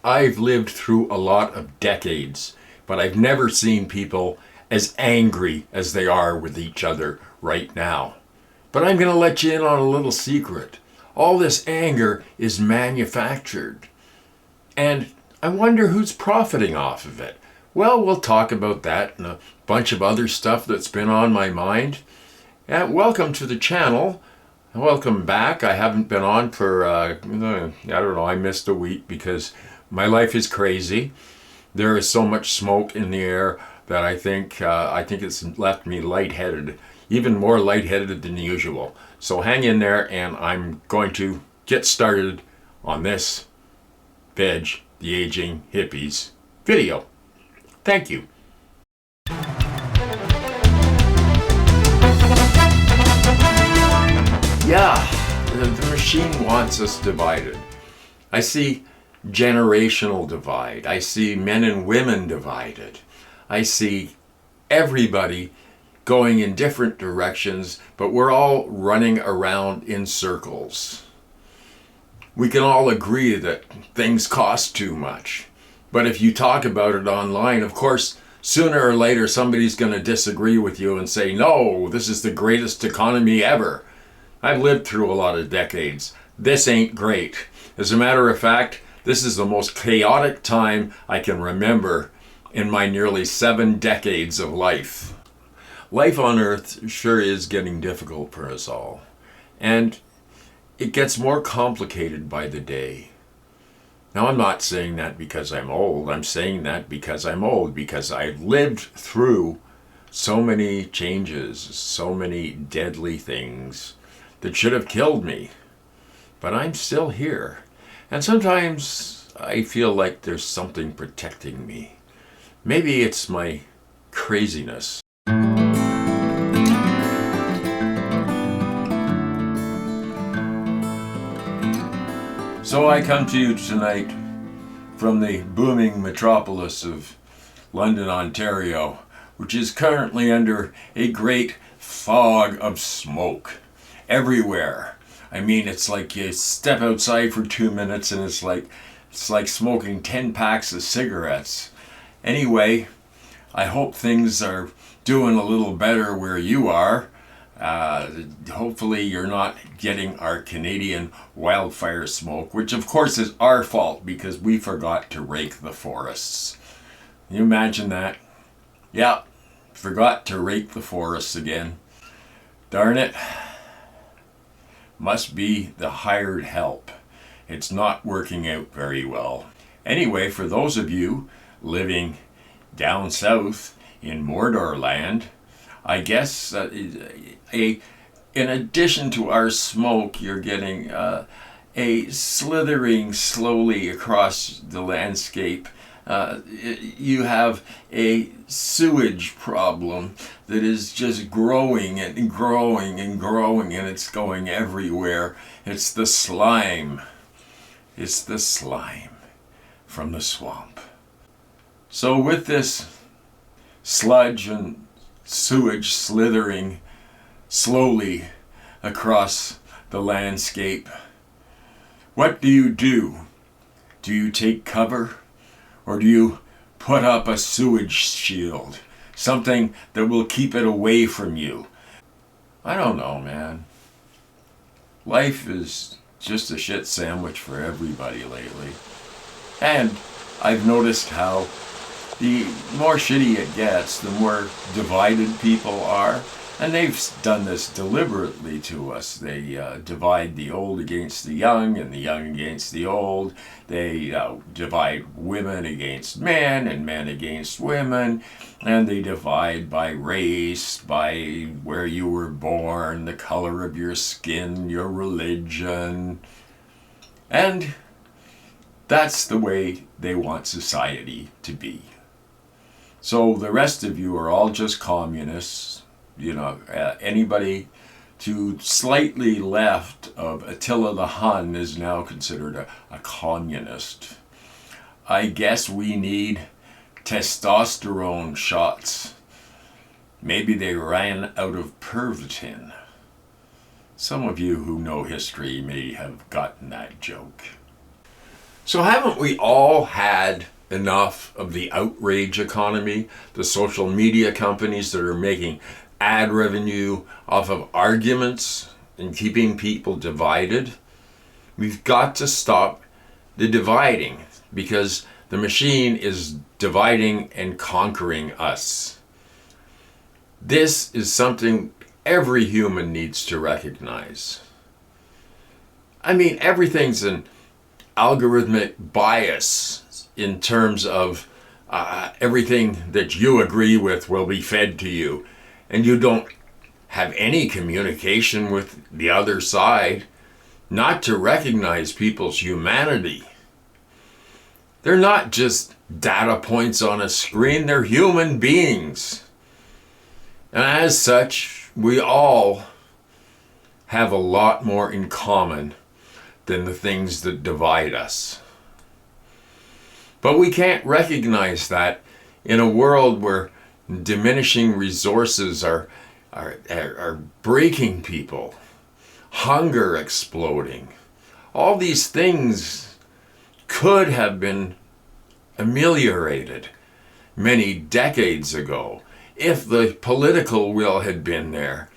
I've lived through a lot of decades, but I've never seen people as angry as they are with each other right now. But I'm going to let you in on a little secret. All this anger is manufactured. And I wonder who's profiting off of it. Well, we'll talk about that and a bunch of other stuff that's been on my mind. Welcome to the channel. Welcome back. I haven't been on for, I don't know, I missed a week because my life is crazy. There is so much smoke in the air that I think it's left me lightheaded, even more lightheaded than usual. So hang in there, and I'm going to get started on this Veg, the Aging Hippies video. Thank you. Yeah, the machine wants us divided. I see generational divide. I see men and women divided. I see everybody going in different directions, but we're all running around in circles. We can all agree that things cost too much. But if you talk about it online, of course, sooner or later somebody's going to disagree with you and say, no, this is the greatest economy ever. I've lived through a lot of decades. This ain't great. As a matter of fact, this is the most chaotic time I can remember in my nearly 7 decades of life. Life on Earth sure is getting difficult for us all. And it gets more complicated by the day. Now, I'm not saying that because I'm old. I'm saying that because I'm old, because I've lived through so many changes, so many deadly things that should have killed me. But I'm still here. And sometimes I feel like there's something protecting me. Maybe it's my craziness. So I come to you tonight from the booming metropolis of London, Ontario, which is currently under a great fog of smoke everywhere. I mean, it's like you step outside for 2 minutes and it's like smoking 10 packs of cigarettes. Anyway, I hope things are doing a little better where you are. Hopefully you're not getting our Canadian wildfire smoke, which of course is our fault because we forgot to rake the forests. Can you imagine that? Yeah, forgot to rake the forests again. Darn it. Must be the hired help. It's not working out very well. Anyway, for those of you living down south in Mordor land, I guess in addition to our smoke, you're getting a slithering slowly across the landscape. You have a sewage problem that is just growing and growing and growing, and it's going everywhere. It's the slime. It's the slime from the swamp. So with this sludge and sewage slithering slowly across the landscape, what do you do? Do you take cover? Or do you put up a sewage shield? Something that will keep it away from you? I don't know, man. Life is just a shit sandwich for everybody lately. And I've noticed how the more shitty it gets, the more divided people are. And they've done this deliberately to us. They divide the old against the young and the young against the old. They divide women against men and men against women. And they divide by race, by where you were born, the color of your skin, your religion. And that's the way they want society to be. So the rest of you are all just communists. You know, anybody to slightly left of Attila the Hun is now considered a communist. I guess we need testosterone shots. Maybe they ran out of Pervitin. Some of you who know history may have gotten that joke. So haven't we all had enough of the outrage economy, the social media companies that are making ad revenue off of arguments and keeping people divided? We've got to stop the dividing, because the machine is dividing and conquering us. This is something every human needs to recognize. I mean, everything's an algorithmic bias in terms of everything that you agree with will be fed to you, and you don't have any communication with the other side, not to recognize people's humanity. They're not just data points on a screen, they're human beings. And as such, we all have a lot more in common than the things that divide us. But we can't recognize that in a world where diminishing resources are breaking people, hunger exploding. All these things could have been ameliorated many decades ago if the political will had been there.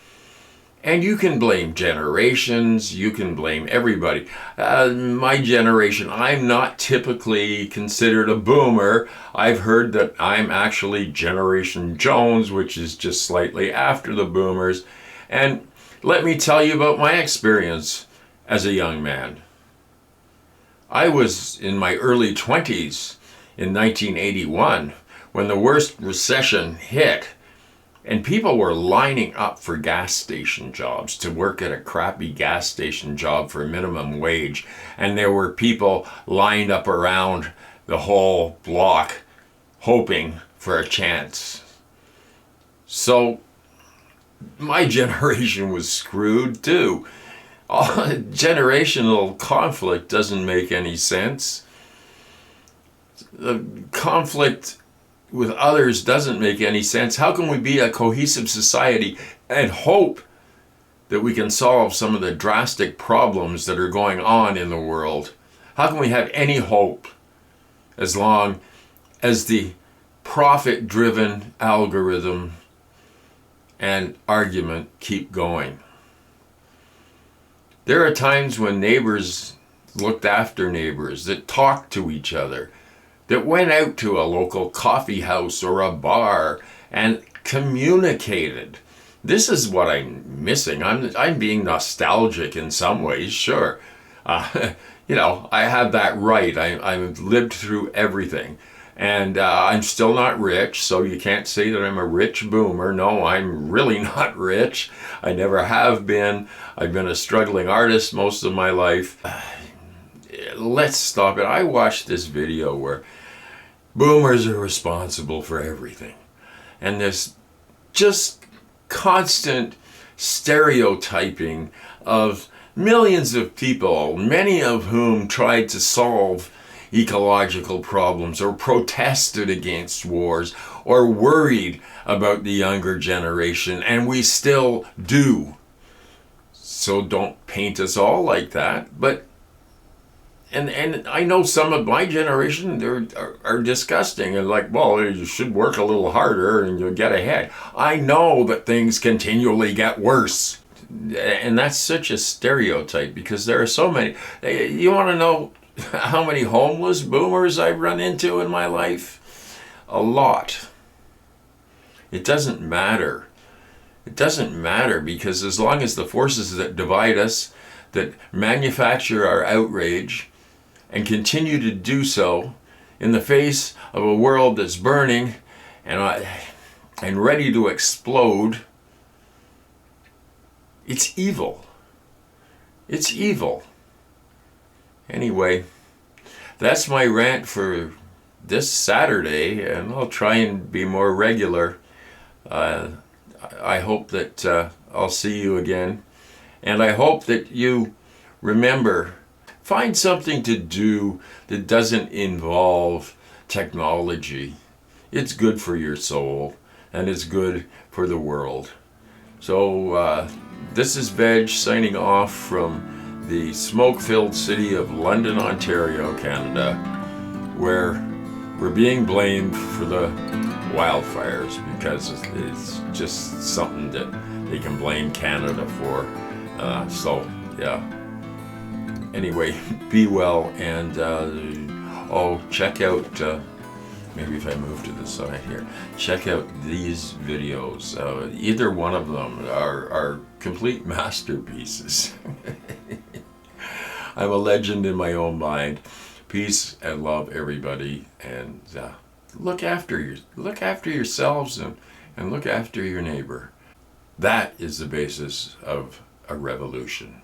And you can blame generations, you can blame everybody. My generation, I'm not typically considered a boomer. I've heard that I'm actually Generation Jones, which is just slightly after the boomers. And let me tell you about my experience as a young man. I was in my early 20s in 1981 when the worst recession hit. And people were lining up for gas station jobs, to work at a crappy gas station job for minimum wage. And there were people lined up around the whole block hoping for a chance. So my generation was screwed too. Generational conflict doesn't make any sense. The conflict with others doesn't make any sense. How can we be a cohesive society and hope that we can solve some of the drastic problems that are going on in the world? How can we have any hope as long as the profit-driven algorithm and argument keep going? There are times when neighbors looked after neighbors, that talked to each other, that went out to a local coffee house or a bar and communicated. This is what I'm missing. I'm being nostalgic in some ways, sure. I have that right. I've lived through everything. And I'm still not rich, so you can't say that I'm a rich boomer. No, I'm really not rich. I never have been. I've been a struggling artist most of my life. Let's stop it. I watched this video where boomers are responsible for everything. And this just constant stereotyping of millions of people, many of whom tried to solve ecological problems or protested against wars or worried about the younger generation, and we still do. So don't paint us all like that. But And I know some of my generation are disgusting and like, well, you should work a little harder and you'll get ahead. I know that things continually get worse. And that's such a stereotype because there are so many. You want to know how many homeless boomers I've run into in my life? A lot. It doesn't matter. It doesn't matter because as long as the forces that divide us, that manufacture our outrage, and continue to do so in the face of a world that's burning and ready to explode, it's evil. It's evil. Anyway, that's my rant for this Saturday, and I'll try and be more regular. I hope that I'll see you again, and I hope that you remember, find something to do that doesn't involve technology. It's good for your soul, and it's good for the world. So this is Veg signing off from the smoke-filled city of London, Ontario, Canada, where we're being blamed for the wildfires because it's just something that they can blame Canada for. So, yeah. Anyway, be well, and check out, maybe if I move to the side here, check out these videos. Either one of them are complete masterpieces. I'm a legend in my own mind. Peace and love, everybody, and look after yourselves and look after your neighbor. That is the basis of a revolution.